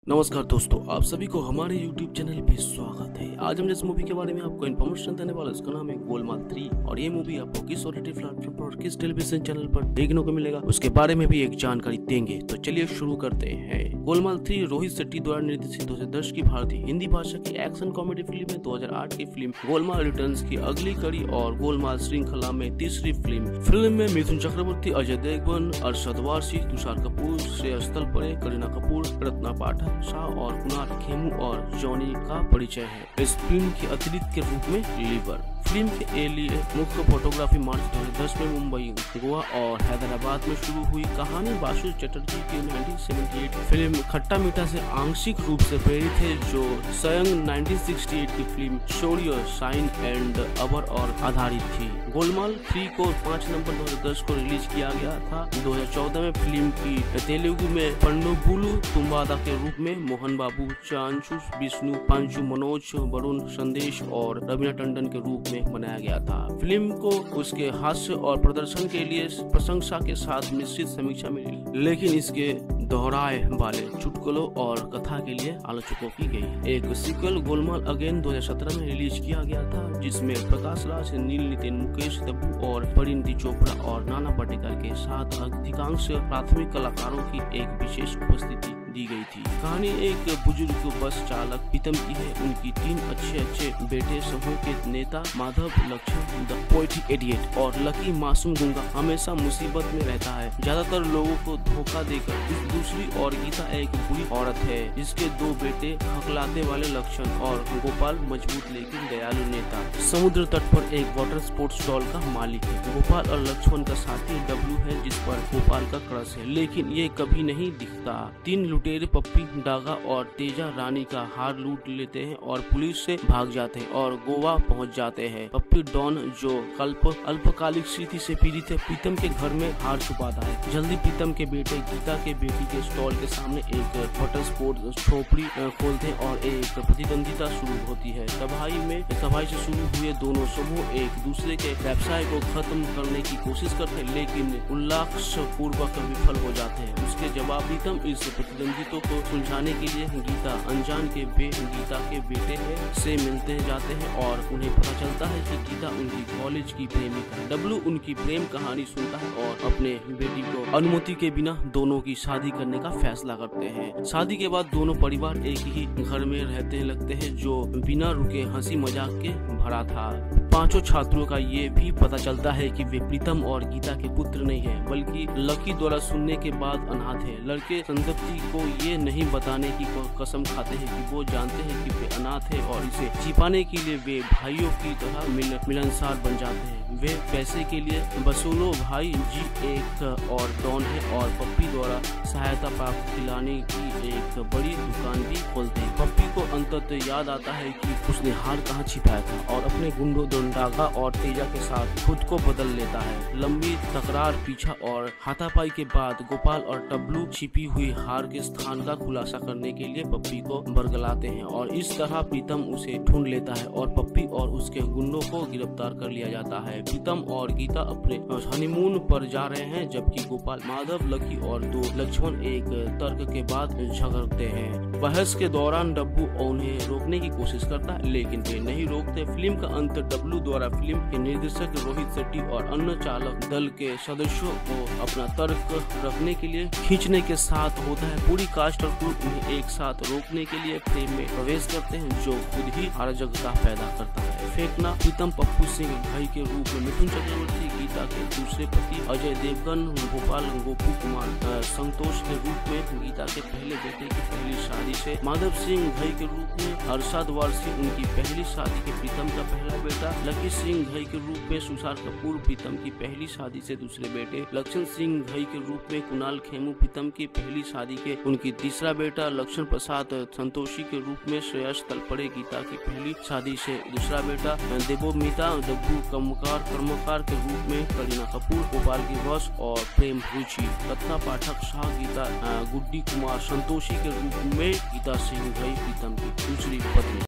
नमस्कार दोस्तों, आप सभी को हमारे YouTube चैनल पे स्वागत है। आज हम जिस मूवी के बारे में आपको इन्फॉर्मेशन देने वाले उसका नाम है गोलमाल 3 और ये मूवी आपको किस OTT प्लेटफॉर्म पर और किस टेलीविजन चैनल पर देखने को मिलेगा उसके बारे में भी एक जानकारी देंगे। तो चलिए शुरू करते हैं। गोलमाल 3 रोहित शेट्टी द्वारा निर्देशित 2010 की भारतीय हिंदी भाषा की एक्शन कॉमेडी फिल्म है। 2008 की फिल्म गोलमाल रिटर्न्स की अगली कड़ी और गोलमाल श्रृंखला में तीसरी फिल्म में मिथुन चक्रवर्ती, अजय देवगन, अरशद वारसी, तुषार कपूर, श्रेयस तलपरे, करीना कपूर, रत्ना पाठक शाह और कुणाल खेमू और जॉनी का परिचय है। इस फिल्म के अतिरिक्त के रूप में लीवर फिल्म के लिए मुख्य फोटोग्राफी मार्च 2010 में मुंबई, गोवा और हैदराबाद में शुरू हुई। कहानी बासु चटर्जी की 1978 फिल्म खट्टा मीठा से आंशिक रूप से प्रेरित है, जो स्वयं 1968 की फिल्म शौर्य, साइन एंड अबर और आधारित थी। गोलमाल 3 को 5 नवंबर 2010 को रिलीज किया गया था। 2014 में फिल्म की तेलुगु में पन्नुबुलु तुम्बादा के रूप में मोहन बाबू, चांचू, विष्णु, पांचू, मनोज, वरुण, संदेश और रवीना टंडन के रूप में बनाया गया था। फिल्म को उसके हास्य और प्रदर्शन के लिए प्रशंसा के साथ मिश्रित समीक्षा मिली, लेकिन इसके दोहराए वाले चुटकुलों और कथा के लिए आलोचकों की गई। एक सीक्वल गोलमाल अगेन 2017 में रिलीज किया गया था, जिसमें प्रकाश राज, नील नितिन, मुकेश दब्बू और परिणीति चोपड़ा और नाना पाटेकर के साथ अधिकांश प्राथमिक कलाकारों की एक विशेष उपस्थिति दी गई थी। कहानी एक बुजुर्ग बस चालक प्रीतम की है। उनकी 3 अच्छे बेटे समूह के नेता Madhav, Laxman the poetic idiot और लकी मासूम गुंगा हमेशा मुसीबत में रहता है, ज्यादातर लोगों को धोखा देकर। दूसरी और गीता एक बुरी औरत है, जिसके 2 बेटे हकलाते वाले लक्ष्मण और गोपाल मजबूत लेकिन दयालु नेता। समुद्र तट पर एक वाटर स्पोर्ट्स स्टॉल का मालिक है। गोपाल और लक्ष्मण का साथी डब्लू है, जिस पर गोपाल का क्रश है, लेकिन ये कभी नहीं दिखता। 3 लुटेरे पप्पी, डागा और तेजा रानी का हार लूट लेते हैं और पुलिस से भाग जाते हैं और गोवा पहुंच जाते हैं। पप्पी डॉन, जो अल्पकालिक स्थिति से पीड़ित है, प्रीतम के घर में हार छुपाता है। जल्दी प्रीतम के बेटे गीता के बेटी के स्टॉल के सामने एक वाटर स्पोर्ट्स झोपड़ी खोलते हैं और एक प्रतिद्वंदिता शुरू होती है। तबाही से शुरू हुए दोनों समूह एक दूसरे के व्यवसाय को खत्म करने की कोशिश करते हैं, लेकिन उल्लास पूर्वक विफल हो जाते हैं। उसके जवाब प्रीतम इस प्रतिद्वंदियों को सुलझाने के लिए गीता अनजान के गीता के बेटे से मिलते जाते हैं और उन्हें पता चलता है कि गीता उनकी कॉलेज की प्रेमिका है। डब्लू उनकी प्रेम कहानी सुनता है और अपने बेटी को अनुमति के बिना दोनों की शादी करने का फैसला करते हैं। शादी के बाद दोनों परिवार एक ही घर में रहते लगते हैं, जो बिना रुके हंसी मजाक के भरा था। 5 छात्रों का ये भी पता चलता है कि वे प्रीतम और गीता के पुत्र नहीं है, बल्कि लकी द्वारा सुनने के बाद अनाथ है। लड़के संदप्ति को ये नहीं बताने की कसम खाते हैं कि वो जानते हैं कि वे अनाथ है और इसे छिपाने के लिए वे भाइयों की तरह मिलनसार बन जाते हैं। वे पैसे के लिए बसूलो भाई जी एक और डॉन है और पप्पी द्वारा सहायता प्राप्त खिलाने की एक बड़ी दुकान भी खोलते हैं। पप्पी को अंततः याद आता है कि उसने हार कहाँ छिपाया था और अपने गुंडों डागा और तेजा के साथ खुद को बदल लेता है। लंबी तकरार, पीछा और हाथापाई के बाद गोपाल और डब्लू छिपी हुई हार के स्थान का खुलासा करने के लिए पप्पी को बरगलाते हैं और इस तरह प्रीतम उसे ढूंढ लेता है और पप्पी और उसके गुंडों को गिरफ्तार कर लिया जाता है। प्रीतम और गीता अपने हनीमून पर जा रहे हैं, जबकि गोपाल, माधव, लकी और 2 लक्ष्मण एक तर्क के बाद झगड़ते हैं। बहस के दौरान डब्बू उन्हें रोकने की कोशिश करता है, लेकिन वे नहीं रोकते। फिल्म का अंत डब्लू द्वारा फिल्म के निर्देशक रोहित शेट्टी और अन्य चालक दल के सदस्यों को अपना तर्क रखने के लिए खींचने के साथ होता है। पूरी कास्ट और क्रू उन्हें एक साथ रोकने के लिए फ्रेम में प्रवेश करते हैं, जो खुद ही अराजकता पैदा करता है। फेंकना, प्रीतम पप्पू सिंह भाई के रूप में मिथुन चक्रवर्ती, गीता के दूसरे पति अजय देवगन, गोपाल गोपू कुमार संतोष के रूप में गीता के पहले बेटे की पहली शादी से, माधव सिंह भाई के रूप में अरशद वारसी उनकी पहली शादी के प्रीतम का पहला बेटा, लकी सिंह भाई के रूप में तुषार कपूर प्रीतम की पहली शादी से दूसरे बेटे, लक्ष्मण सिंह भाई के रूप में कुणाल खेमू प्रीतम की पहली शादी के उनकी तीसरा बेटा, लक्ष्मण प्रसाद संतोषी के रूप में श्रेयस तलपरे गीता की पहली शादी से दूसरा बेटा, देवोमिता डब्बू कर्मकार के रूप में करीना कपूर, गोपाल की बस और प्रेम रुचि, रत्ना पाठक शाह गीता गुड्डी कुमार संतोषी के रूप में गीता सिंह भाई प्रीतम की दूसरी पत्नी।